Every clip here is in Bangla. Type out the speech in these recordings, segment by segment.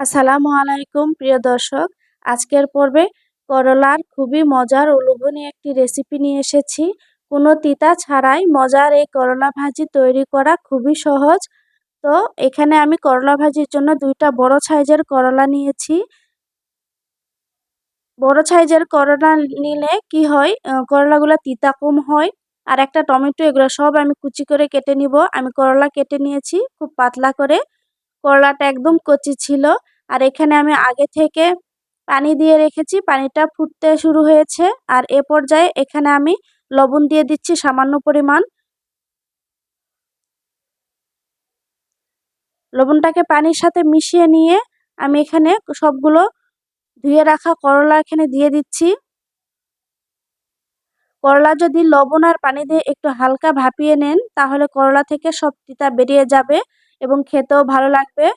আসসালামু আলাইকুম প্রিয় দর্শক। আজকের পর্বে করলার খুবই মজার ও লোভনীয় একটি রেসিপি নিয়ে এসেছি। কোনো তিতা ছাড়াই মজার এই করলা ভাজি তৈরি করা খুবই সহজ। তো এখানে আমি করলা ভাজির জন্য 2টা বড় সাইজের করলা নিয়েছি। বড় সাইজের করলা নিলে কি হয়, করলাগুলো তিতা কম হয়। আর একটা টমেটো, এগুলো সব আমি কুচি করে কেটে নিব। আমি করলা কেটে নিয়েছি খুব পাতলা করে। করলাটা একদম কচি ছিল। আর এখানে আমি আগে থেকে পানি দিয়ে রেখেছি, পানিটা ফুটতে শুরু হয়েছে। আর এ পর্যায়ে এখানে আমি লবণ দিয়ে দিচ্ছি সামান্য পরিমাণ। লবণটাকে পানির সাথে মিশিয়ে নিয়ে আমি এখানে সবগুলো ধুয়ে রাখা করলা এখানে দিয়ে দিচ্ছি। করলা যদি লবণ আর পানি দিয়ে একটু হালকা ভাপিয়ে নেন, তাহলে করলা থেকে সব তিতা বেরিয়ে যাবে এবং খেতেও ভালো লাগবে।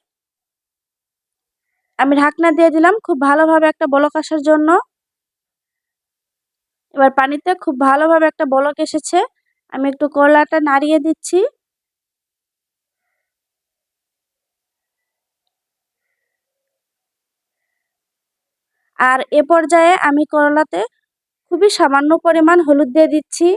আমি ঢাকনা দিয়ে দিলাম খুব ভালোভাবে একটা বলক আসার জন্য। এবার পানিতে খুব ভালোভাবে একটা বলক এসেছে। আমি একটু করলাটা নাড়িয়ে দিচ্ছি। আর এ পর্যায়ে আমি করলাতে খুবই সামান্য পরিমাণ হলুদ দিয়ে দিচ্ছি।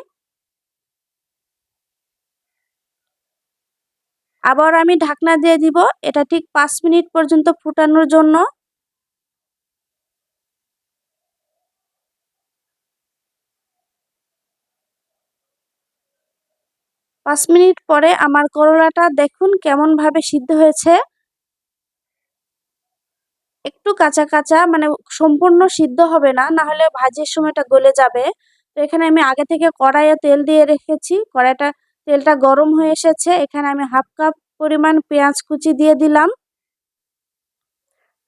আবার আমি ঢাকনা দিয়ে দিব, এটা ঠিক 5 মিনিট পর্যন্ত ফুটানোর জন্য। 5 মিনিট পরে আমার করলাটা দেখুন কেমন ভাবে সিদ্ধ হয়েছে। একটু কাঁচা কাঁচা, মানে সম্পূর্ণ সিদ্ধ হবে না, না হলে ভাজির সময়টা গলে যাবে। তো এখানে আমি আগে থেকে কড়াইয়ে তেল দিয়ে রেখেছি। তেলটা গরম হয়ে এসেছে। এখানে আমি হাফ কাপ পরিমাণ পেঁয়াজ কুচি দিয়ে দিলাম।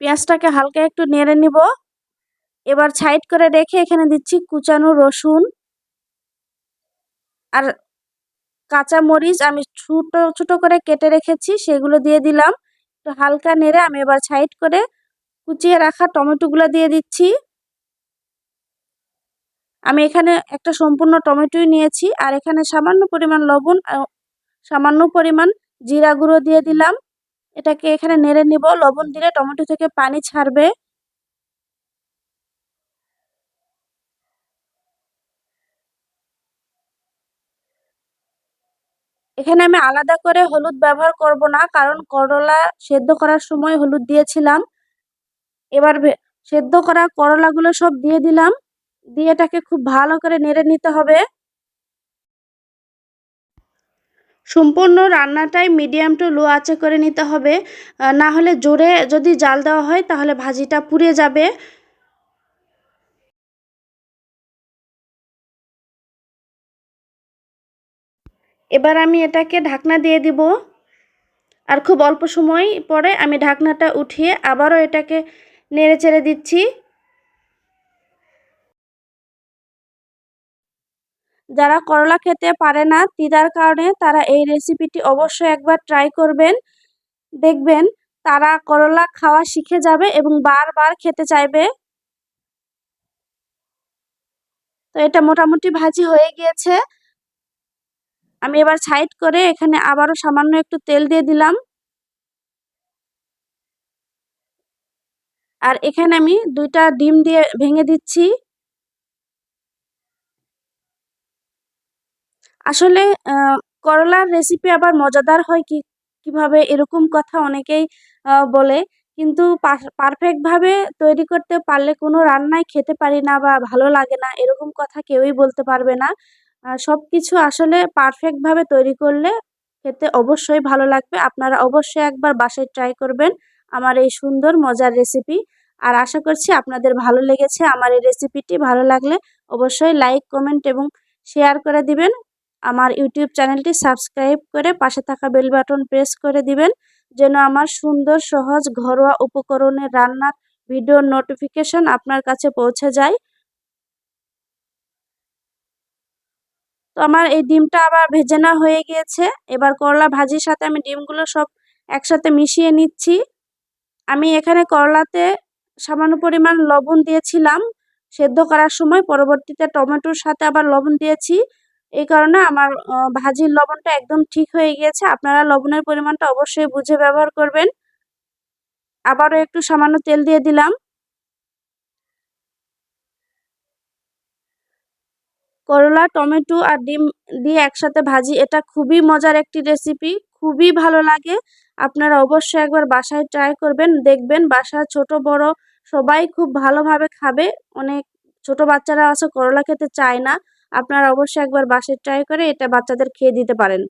পেঁয়াজটাকে হালকা একটু নেড়ে নিব। এবার সাইড করে রেখে এখানে দিচ্ছি কুচানো রসুন আর কাঁচা মরিচ আমি ছোট ছোট করে কেটে রেখেছি, সেগুলো দিয়ে দিলাম। তো হালকা নেড়ে আমি এবার সাইড করে কুচিয়ে রাখা টমেটোগুলো দিয়ে দিচ্ছি। আমি এখানে একটা সম্পূর্ণ টমেটোই নিয়েছি। আর এখানে সামান্য পরিমাণ লবণ, সামান্য পরিমাণ জিরা গুঁড়ো দিয়ে দিলাম। এটাকে এখানে নেড়ে নিব। লবণ দিলে টমেটো থেকে পানি ছাড়বে। এখানে আমি আলাদা করে হলুদ ব্যবহার করব না, কারণ করলা সেদ্ধ করার সময় হলুদ দিয়েছিলাম। এবার সেদ্ধ করা করলাগুলো সব দিয়ে দিলাম। দিয়ে এটাকে খুব ভালো করে নেড়ে নিতে হবে। সম্পূর্ণ রান্নাটাই মিডিয়াম টু লো আঁচে করে নিতে হবে। না হলে জোরে যদি জাল দেওয়া হয় তাহলে ভাজিটা পুড়ে যাবে। এবার আমি এটাকে ঢাকনা দিয়ে দিব। আর খুব অল্প সময় পরে আমি ঢাকনাটা উঠিয়ে আবারও এটাকে নেড়ে চেড়ে দিচ্ছি। যারা করলা খেতে পারে না তিতার কারণে, তারা এই রেসিপিটি অবশ্যই একবার ট্রাই করবেন। দেখবেন তারা করলা খাওয়া শিখে যাবে এবং বারবার খেতে চাইবে। তো এটা মোটামুটি ভাজি হয়ে গিয়েছে। আমি এবার সাইড করে এখানে আবারও সামান্য একটু তেল দিয়ে দিলাম। আর এখানে আমি 2টা ডিম দিয়ে ভেঙে দিচ্ছি। আসলে করলার রেসিপি আবার মজাদার হয় কিভাবে, এরকম কথা অনেকেই বলে। কিন্তু পারফেক্ট ভাবে তৈরি করতে পারলে কোনো রান্নাই খেতে পারি না বা ভালো লাগে না, এরকম কথা কেউই বলতে পারবে না। সবকিছু আসলে পারফেক্ট ভাবে তৈরি করলে খেতে অবশ্যই ভালো লাগবে। আপনারা অবশ্যই একবার বাসায় ট্রাই করবেন আমার এই সুন্দর মজার রেসিপি। আর আশা করছি আপনাদের ভালো লেগেছে আমার এই রেসিপিটি। ভালো লাগলে অবশ্যই লাইক, কমেন্ট এবং শেয়ার করে দিবেন। আমার ইউটিউব চ্যানেলটি সাবস্ক্রাইব করে পাশে থাকা বেল বাটন প্রেস করে দিবেন, যেন আমার সুন্দর সহজ ঘরোয়া উপকরণের রান্নার ভিডিওর নোটিফিকেশন আপনার কাছে পৌঁছে যায়। তো আমার এই ডিমটা আবার ভেজে নেওয়া হয়ে গিয়েছে। এবার করলা ভাজির সাথে আমি ডিমগুলো সব একসাথে মিশিয়ে নিচ্ছি। আমি এখানে করলাতে সামান্য পরিমাণ লবণ দিয়েছিলাম সেদ্ধ করার সময়, পরবর্তীতে টমেটোর সাথে আবার লবণ দিয়েছি। এই কারণে আমার ভাজির লবণটা একদম ঠিক হয়ে গিয়েছে। আপনারা লবণের পরিমাণটা অবশ্যই বুঝে ব্যবহার করবেন। আবারও একটু সামান্য তেল দিয়ে দিলাম। করলা, টমেটো আর ডিম দিয়ে একসাথে ভাজি, এটা খুবই মজার একটি রেসিপি, খুবই ভালো লাগে। আপনারা অবশ্যই একবার বাসায় ট্রাই করবেন, দেখবেন বাসার ছোট বড় সবাই খুব ভালোভাবে খাবে। অনেক ছোট বাচ্চারা আছে করলা খেতে চায় না, আপনারা অবশ্যই একবার বাসায় ট্রাই করে এটা বাচ্চাদের খেয়ে দিতে পারেন।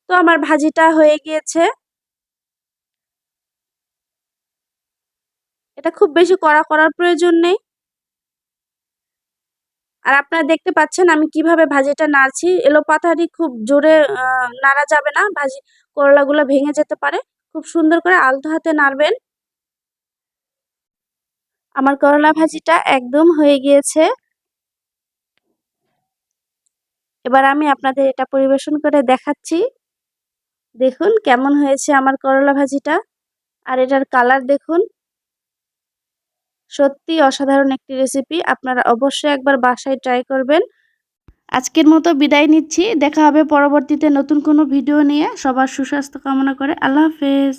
তো আমার ভাজিটা হয়ে গিয়েছে। এটা খুব বেশি কড়া করার প্রয়োজন নেই। আর আপনারা দেখতে পাচ্ছেন আমি কিভাবে ভাজিটা নাড়ছি, এলোপাতাড়ি খুব জোরে নাড়া যাবে না, ভাজি করলাগুলো ভেঙে যেতে পারে। খুব সুন্দর করে আলতো হাতে নাড়বেন। আমার করলা ভাজিটা একদম হয়ে গিয়েছে। এবার আমি আপনাদের এটা পরিবেশন করে দেখাচ্ছি। দেখুন কেমন হয়েছে আমার করলা ভাজিটা, আর এটার কালার দেখুন। সত্যি অসাধারণ একটি রেসিপি, আপনারা অবশ্যই একবার বাসায় ট্রাই করবেন। আজকের মতো বিদায় নিচ্ছি, দেখা হবে পরবর্তীতে নতুন কোনো ভিডিও নিয়ে। সবার সুস্বাস্থ্য কামনা করে আল্লাহ হাফেজ।